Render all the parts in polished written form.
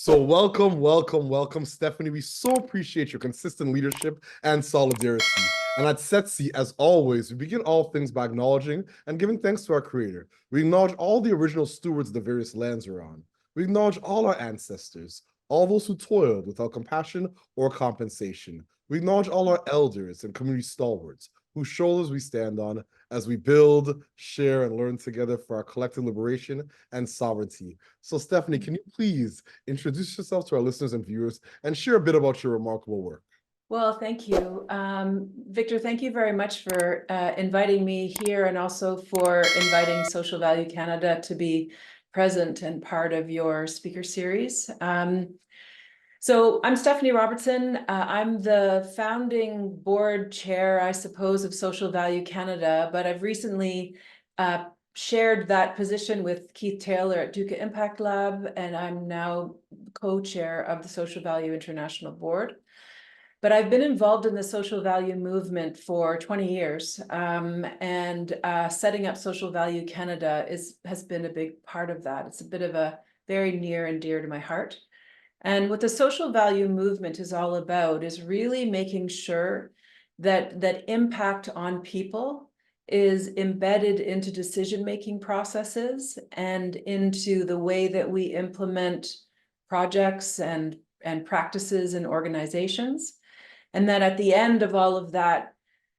So welcome, Stephanie. We so appreciate your consistent leadership and solidarity. And at Setsi, as always, we begin all things by acknowledging and giving thanks to our Creator. We acknowledge all the original stewards of the various lands we're on. We acknowledge all our ancestors, all those who toiled without compassion or compensation. We acknowledge all our elders and community stalwarts, whose shoulders we stand on as we build, share, and learn together for our collective liberation and sovereignty. So, Stephanie, can you please introduce yourself to our listeners and viewers and share a bit about your remarkable work? Well, thank you. Victor, thank you very much for inviting me here and also for inviting Social Value Canada to be present and part of your speaker series. So I'm Stephanie Robertson. I'm the founding board chair, I suppose, of Social Value Canada, but I've recently shared that position with Keith Taylor at Duca Impact Lab, and I'm now co-chair of the Social Value International Board. But I've been involved in the social value movement for 20 years, and setting up Social Value Canada has been a big part of that. It's a bit of a very near and dear to my heart. And what the social value movement is all about is really making sure that impact on people is embedded into decision-making processes and into the way that we implement projects and practices in organizations. And that at the end of all of that,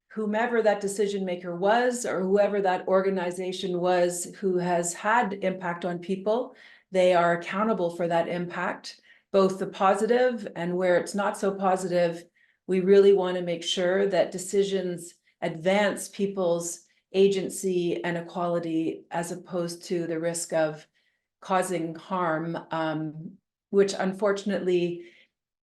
whomever that decision maker was or whoever that organization was who has had impact on people, they are accountable for that impact, both the positive and where it's not so positive. We really want to make sure that decisions advance people's agency and equality as opposed to the risk of causing harm, which unfortunately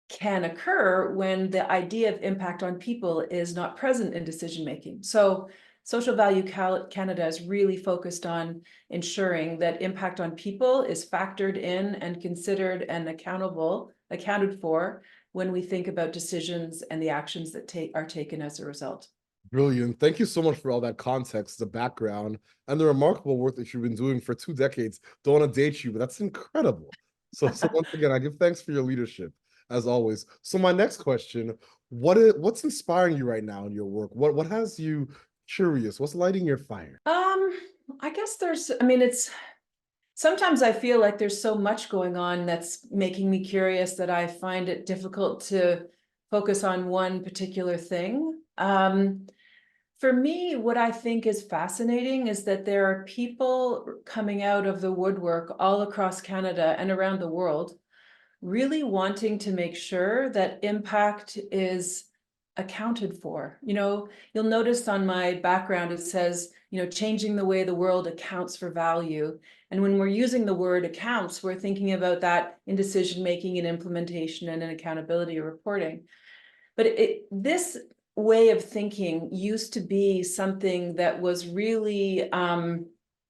can occur when the idea of impact on people is not present in decision making. So Social Value Canada is really focused on ensuring that impact on people is factored in and considered and accounted for when we think about decisions and the actions that are taken as a result. Brilliant. Thank you so much for all that context, the background, and the remarkable work that you've been doing for 2 decades. Don't want to date you, but that's incredible. So once again, I give thanks for your leadership, as always. So my next question, what's inspiring you right now in your work? What has you curious? What's lighting your fire? I guess sometimes I feel like there's so much going on that's making me curious that I find it difficult to focus on one particular thing. For me, what I think is fascinating is that there are people coming out of the woodwork all across Canada and around the world, really wanting to make sure that impact is accounted for. You'll notice on my background, it says, changing the way the world accounts for value. And when we're using the word accounts, we're thinking about that in decision-making and implementation and in accountability reporting. But this way of thinking used to be something that was really thought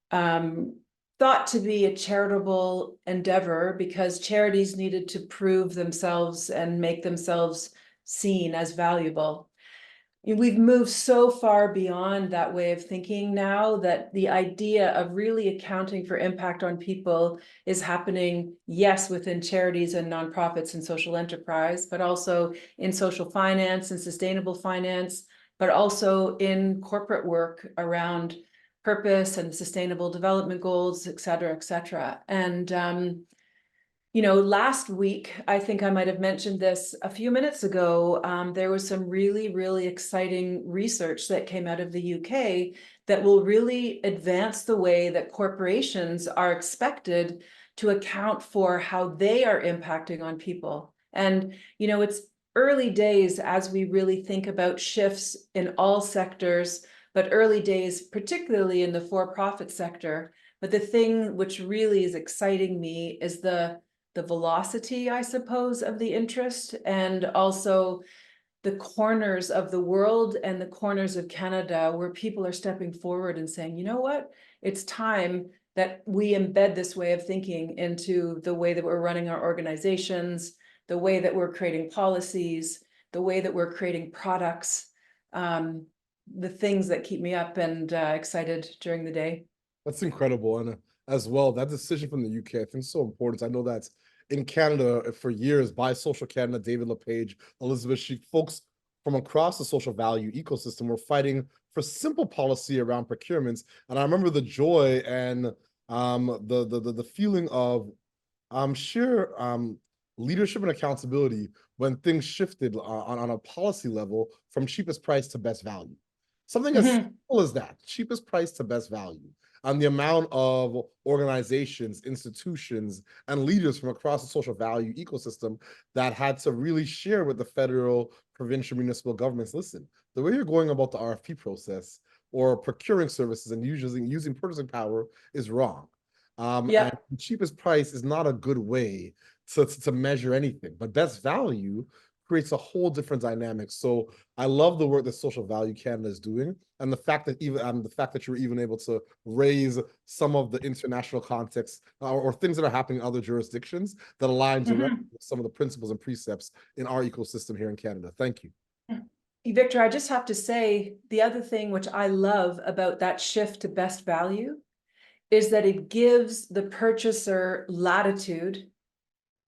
to be a charitable endeavor because charities needed to prove themselves and make themselves seen as valuable. We've moved so far beyond that way of thinking now that the idea of really accounting for impact on people is happening, yes, within charities and nonprofits and social enterprise, but also in social finance and sustainable finance, but also in corporate work around purpose and sustainable development goals, et cetera, et cetera. And last week, I think I might have mentioned this a few minutes ago, there was some really, really exciting research that came out of the UK that will really advance the way that corporations are expected to account for how they are impacting on people. And, it's early days as we really think about shifts in all sectors, but early days, particularly in the for-profit sector. But the thing which really is exciting me is the velocity, I suppose, of the interest, and also the corners of the world and the corners of Canada where people are stepping forward and saying, you know what, it's time that we embed this way of thinking into the way that we're running our organizations, the way that we're creating policies, the way that we're creating products, the things that keep me up and excited during the day. That's incredible. And as well, that decision from the UK, I think is so important. I know that's in Canada for years by Social Canada, David LePage, Elizabeth Sheik, folks from across the social value ecosystem were fighting for simple policy around procurements. And I remember the joy and the feeling of sheer leadership and accountability when things shifted on a policy level from cheapest price to best value. Something as simple as that, cheapest price to best value. And the amount of organizations, institutions, and leaders from across the social value ecosystem that had to really share with the federal, provincial, municipal governments, listen, the way you're going about the RFP process or procuring services and using purchasing power is wrong. And the cheapest price is not a good way to measure anything, but best value creates a whole different dynamic. So I love the work that Social Value Canada is doing, and the fact that you're even able to raise some of the international context or things that are happening in other jurisdictions that align directly with some of the principles and precepts in our ecosystem here in Canada. Thank you. Victor, I just have to say, the other thing which I love about that shift to best value is that it gives the purchaser latitude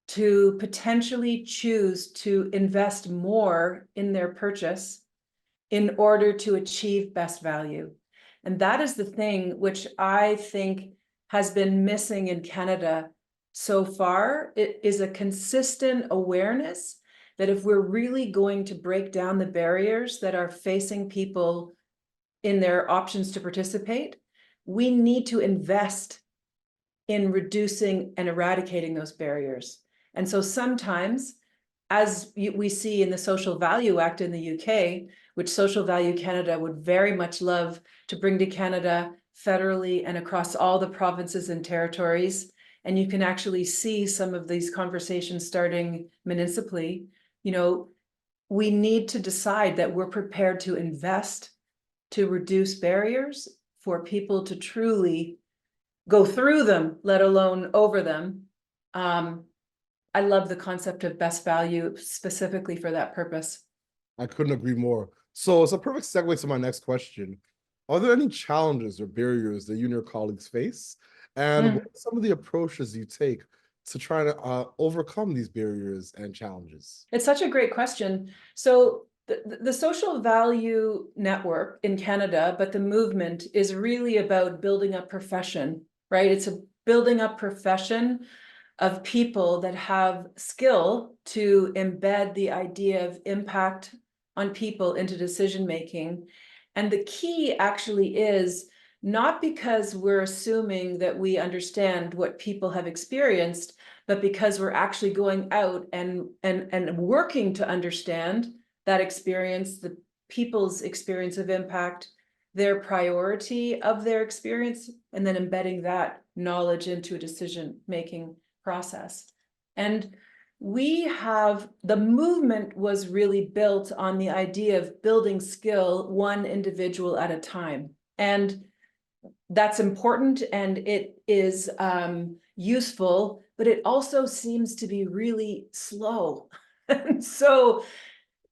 to potentially choose to invest more in their purchase in order to achieve best value. And that is the thing which I think has been missing in Canada so far. It is a consistent awareness that if we're really going to break down the barriers that are facing people in their options to participate, we need to invest in reducing and eradicating those barriers. And so sometimes, as we see in the Social Value Act in the UK, which Social Value Canada would very much love to bring to Canada federally and across all the provinces and territories, and you can actually see some of these conversations starting municipally, we need to decide that we're prepared to invest to reduce barriers for people to truly go through them, let alone over them. I love the concept of best value specifically for that purpose. I couldn't agree more. So it's a perfect segue to my next question. Are there any challenges or barriers that you and your colleagues face? And what are some of the approaches you take to try to overcome these barriers and challenges? It's such a great question. So the social value network in Canada, but the movement is really about building a profession, right? It's a building up profession of people that have skill to embed the idea of impact on people into decision making. And the key actually is not because we're assuming that we understand what people have experienced, but because we're actually going out and working to understand that experience, the people's experience of impact, their priority of their experience, and then embedding that knowledge into a decision-making process. And the movement was really built on the idea of building skill one individual at a time. And that's important and it is useful, but it also seems to be really slow. And so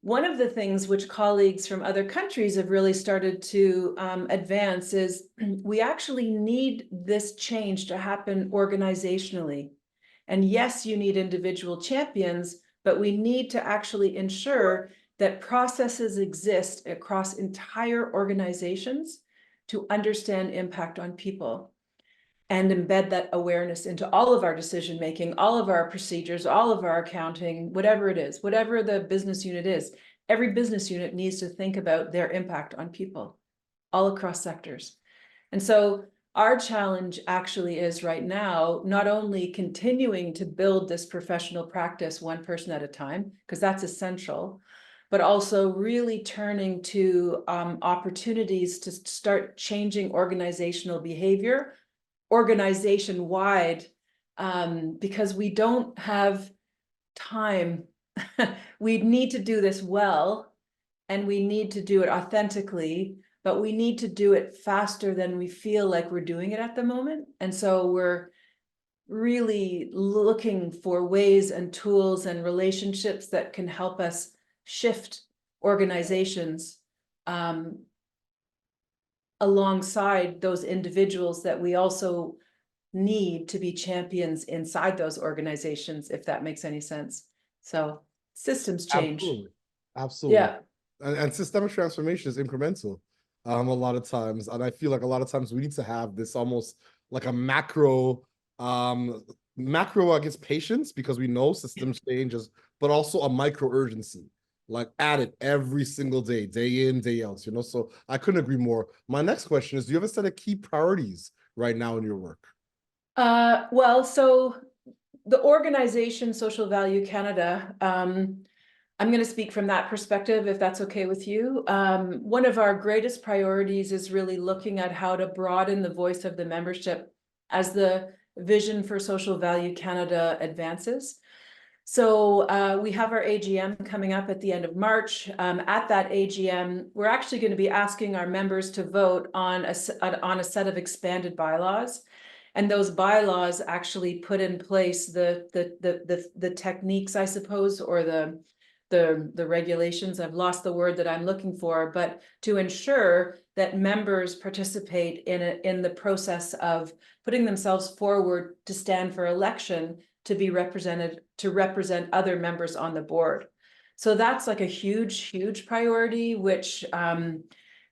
one of the things which colleagues from other countries have really started to advance is we actually need this change to happen organizationally. And yes, you need individual champions, but we need to actually ensure that processes exist across entire organizations to understand impact on people and embed that awareness into all of our decision making, all of our procedures, all of our accounting, whatever it is, whatever the business unit is. Every business unit needs to think about their impact on people all across sectors. And so our challenge actually is right now, not only continuing to build this professional practice one person at a time, because that's essential, but also really turning to opportunities to start changing organizational behavior, organization-wide, because we don't have time. We need to do this well, and we need to do it authentically, but we need to do it faster than we feel like we're doing it at the moment. And so we're really looking for ways and tools and relationships that can help us shift organizations alongside those individuals that we also need to be champions inside those organizations, if that makes any sense. So systems change. Absolutely. Absolutely. Yeah. And systemic transformation is incremental a lot of times. And I feel like a lot of times we need to have this almost like a macro, I guess, patience, because we know systems changes, but also a micro urgency, like at it every single day, day in, day out, you know? So I couldn't agree more. My next question is, do you have a set of key priorities right now in your work? Well, so the organization Social Value Canada, I'm going to speak from that perspective, if that's okay with you. One of our greatest priorities is really looking at how to broaden the voice of the membership as the vision for Social Value Canada advances. So we have our AGM coming up at the end of March. At that AGM, we're actually going to be asking our members to vote on a set of expanded bylaws. And those bylaws actually put in place the techniques, I suppose, or the regulations. I've lost the word that I'm looking for, but to ensure that members participate in the process of putting themselves forward to stand for election to be represented, to represent other members on the board. So that's like a huge priority, which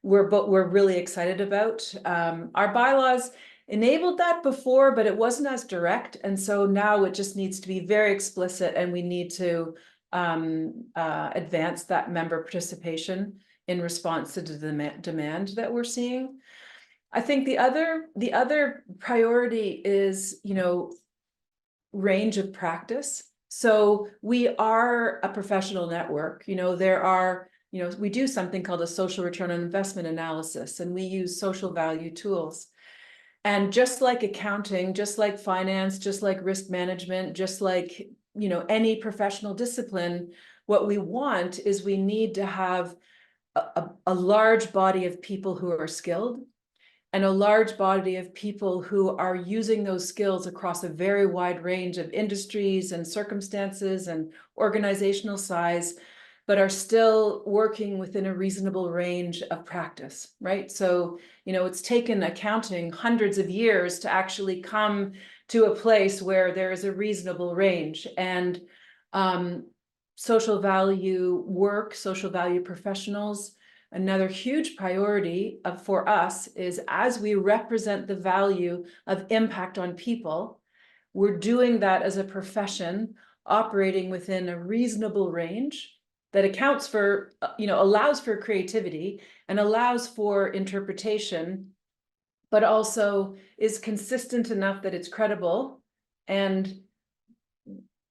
we're really excited about. Our bylaws enabled that before, but it wasn't as direct. And so now it just needs to be very explicit, and we need to advance that member participation in response to the demand that we're seeing. I think the other priority is, range of practice. So we are a professional network. We do something called a social return on investment analysis, and we use social value tools. And just like accounting, just like finance, just like risk management, just like, any professional discipline, what we want is we need to have a large body of people who are skilled, and a large body of people who are using those skills across a very wide range of industries and circumstances and organizational size, but are still working within a reasonable range of practice, right? So, it's taken accounting hundreds of years to actually come to a place where there is a reasonable range. And social value work, social value professionals, another huge priority for us is, as we represent the value of impact on people, we're doing that as a profession operating within a reasonable range that accounts for, allows for creativity and allows for interpretation, but also is consistent enough that it's credible. And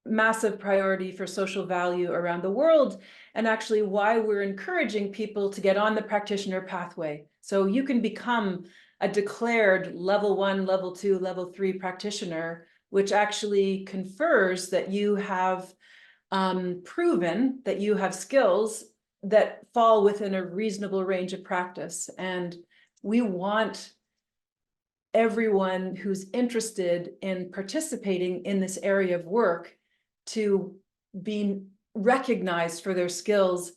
massive priority for social value around the world, and actually why we're encouraging people to get on the practitioner pathway. So you can become a declared level 1, level 2, level 3 practitioner, which actually confers that you have proven that you have skills that fall within a reasonable range of practice. And we want everyone who's interested in participating in this area of work to be recognized for their skills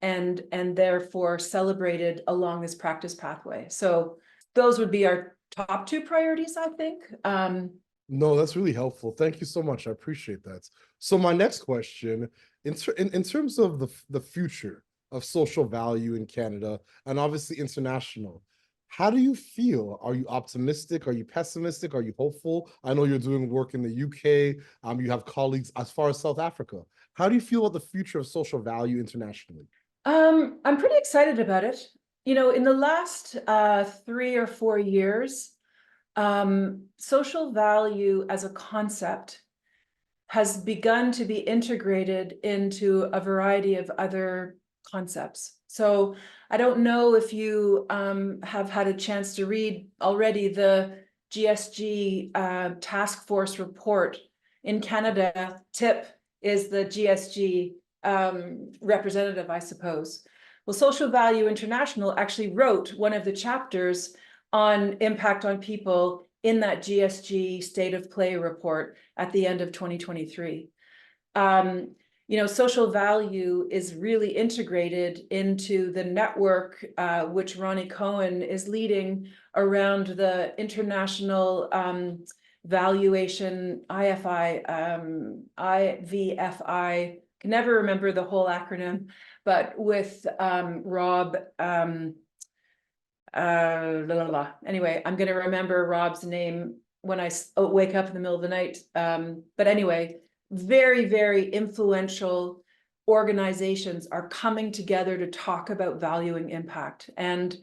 and therefore celebrated along this practice pathway. So those would be our top 2 priorities, I think. No, that's really helpful. Thank you so much. I appreciate that. So my next question, in terms of the future of social value in Canada and obviously international, how do you feel? Are you optimistic? Are you pessimistic? Are you hopeful? I know you're doing work in the UK. You have colleagues as far as South Africa. How do you feel about the future of social value internationally? I'm pretty excited about it. In the last 3 or 4 years, social value as a concept has begun to be integrated into a variety of other concepts. So I don't know if you have had a chance to read already the GSG task force report. In Canada, TIP is the GSG representative, I suppose. Well, Social Value International actually wrote one of the chapters on impact on people in that GSG State of Play report at the end of 2023. Social value is really integrated into the network, which Ronnie Cohen is leading around the international valuation, IVFI, can never remember the whole acronym, but with Rob, anyway, I'm going to remember Rob's name when I wake up in the middle of the night. But anyway, very, very influential organizations are coming together to talk about valuing impact. And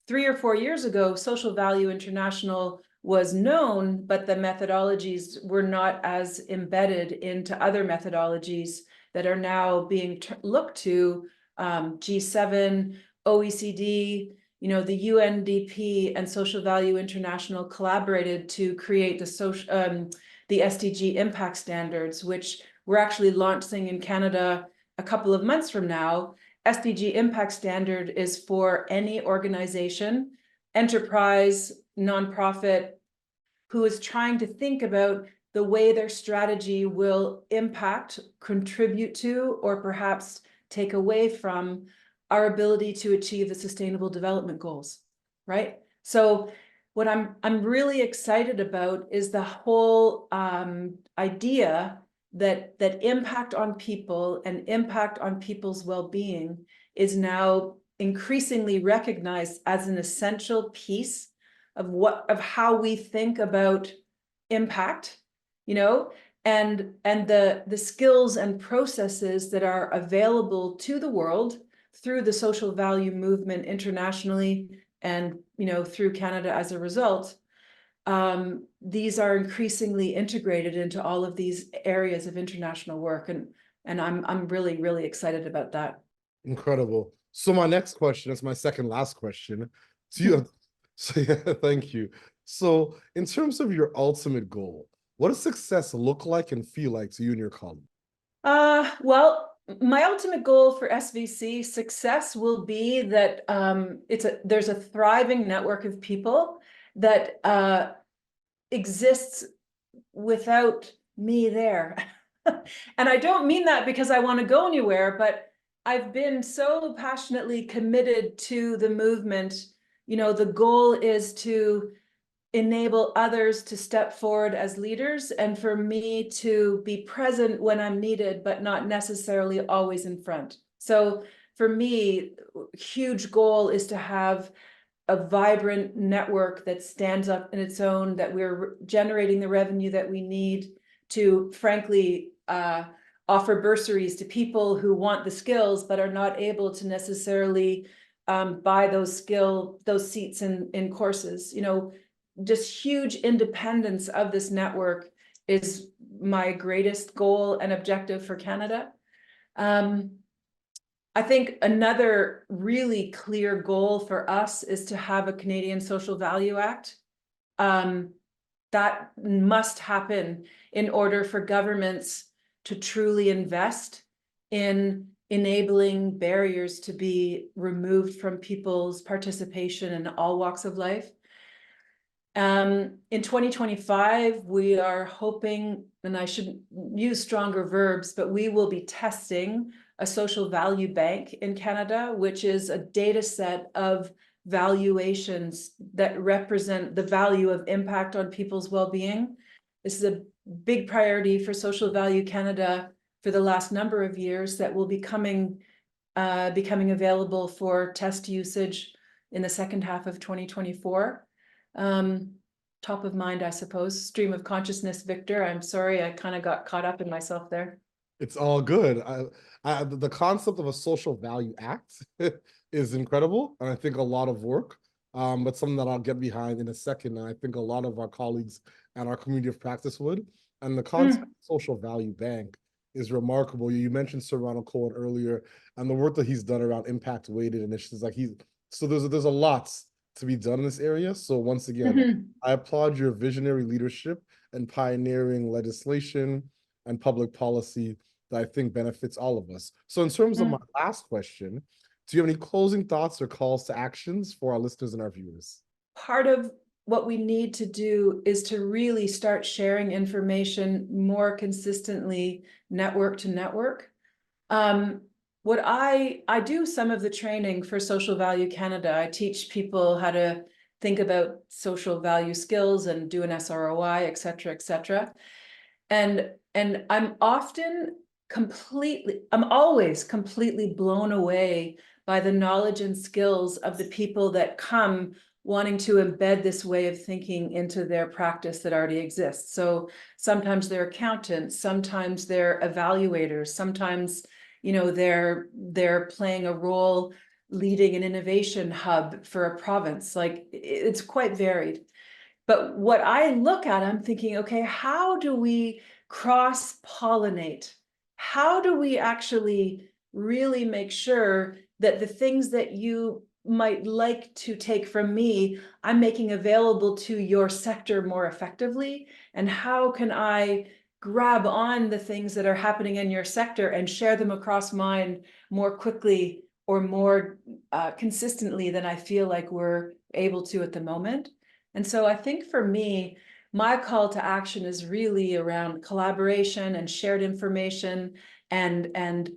3 or 4 years ago, Social Value International was known, but the methodologies were not as embedded into other methodologies that are now being looked to, G7, OECD, you know, the UNDP and Social Value International collaborated to create the SDG impact standards, which we're actually launching in Canada a couple of months from now. SDG impact standard is for any organization, enterprise, nonprofit, who is trying to think about the way their strategy will impact, contribute to, or perhaps take away from our ability to achieve the Sustainable Development Goals, right? So what I'm really excited about is the whole idea that impact on people and impact on people's well-being is now increasingly recognized as an essential piece of how we think about impact, you know, and the skills and processes that are available to the world through the social value movement internationally and, you know, through Canada as a result. These are increasingly integrated into all of these areas of international work, and I'm really, really excited about that. Incredible. So my next question is my second last question to you. So yeah, thank you. So in terms of your ultimate goal, what does success look like and feel like to you and your colleagues? Well, my ultimate goal for SVC success will be that there's a thriving network of people that exists without me there. And I don't mean that because I want to go anywhere, but I've been so passionately committed to the movement. You know, the goal is to enable others to step forward as leaders and for me to be present when I'm needed, but not necessarily always in front. So for me, huge goal is to have a vibrant network that stands up in its own, that we're generating the revenue that we need to, frankly, offer bursaries to people who want the skills but are not able to necessarily buy those seats in courses. You know, just huge independence of this network is my greatest goal and objective for Canada. I think another really clear goal for us is to have a Canadian Social Value Act. That must happen in order for governments to truly invest in enabling barriers to be removed from people's participation in all walks of life. In 2025, we are hoping, and I shouldn't use stronger verbs, but we will be testing a social value bank in Canada, which is a data set of valuations that represent the value of impact on people's well-being. This is a big priority for Social Value Canada for the last number of years that will be becoming available for test usage in the second half of 2024. Top of mind, I suppose. Stream of consciousness, Victor. I'm sorry, I kind of got caught up in myself there. It's all good. The concept of a social value act is incredible, and I think a lot of work, but something that I'll get behind in a second. And I think a lot of our colleagues and our community of practice would. And the concept of social value bank is remarkable. You mentioned Sir Ronald Cohen earlier, and the work that he's done around impact weighted initiatives. So there's a lot to be done in this area. So once again, I applaud your visionary leadership and pioneering legislation and public policy that I think benefits all of us. So in terms of my last question, do you have any closing thoughts or calls to actions for our listeners and our viewers? Part of what we need to do is to really start sharing information more consistently, network to network. What I do some of the training for Social Value Canada. I teach people how to think about social value skills and do an SROI, et cetera, et cetera. And I'm always completely blown away by the knowledge and skills of the people that come wanting to embed this way of thinking into their practice that already exists. So sometimes they're accountants, sometimes they're evaluators, sometimes, you know, they're playing a role leading an innovation hub for a province. Like, it's quite varied. But what I look at, I'm thinking, okay, how do we cross-pollinate? How do we actually really make sure that the things that you might like to take from me, I'm making available to your sector more effectively? And how can I grab on the things that are happening in your sector and share them across mine more quickly or more consistently than I feel like we're able to at the moment? And so I think for me, my call to action is really around collaboration and shared information and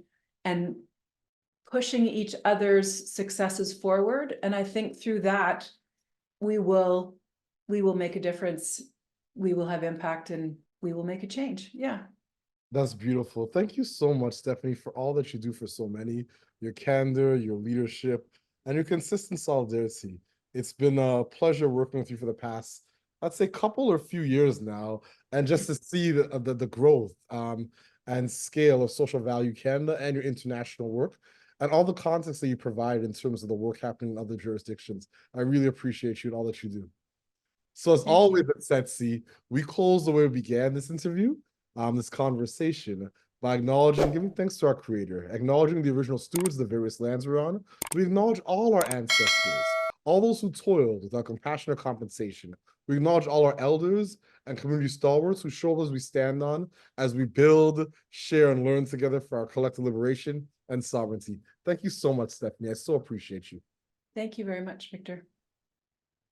pushing each other's successes forward. And I think through that, we will make a difference. We will have impact and we will make a change. Yeah. That's beautiful. Thank you so much, Stephanie, for all that you do for so many, your candor, your leadership, and your consistent solidarity. It's been a pleasure working with you for the past, I'd say, couple or few years now, and just to see the growth and scale of Social Value Canada and your international work, and all the context that you provide in terms of the work happening in other jurisdictions. I really appreciate you and all that you do. So as always at Setsi, we close the way we began this interview, this conversation, by acknowledging and giving thanks to our creator, acknowledging the original stewards of the various lands we're on. We acknowledge all our ancestors, all those who toiled without compassion or compensation. We acknowledge all our elders and community stalwarts whose shoulders we stand on as we build, share, and learn together for our collective liberation and sovereignty. Thank you so much, Stephanie. I so appreciate you. Thank you very much, Victor.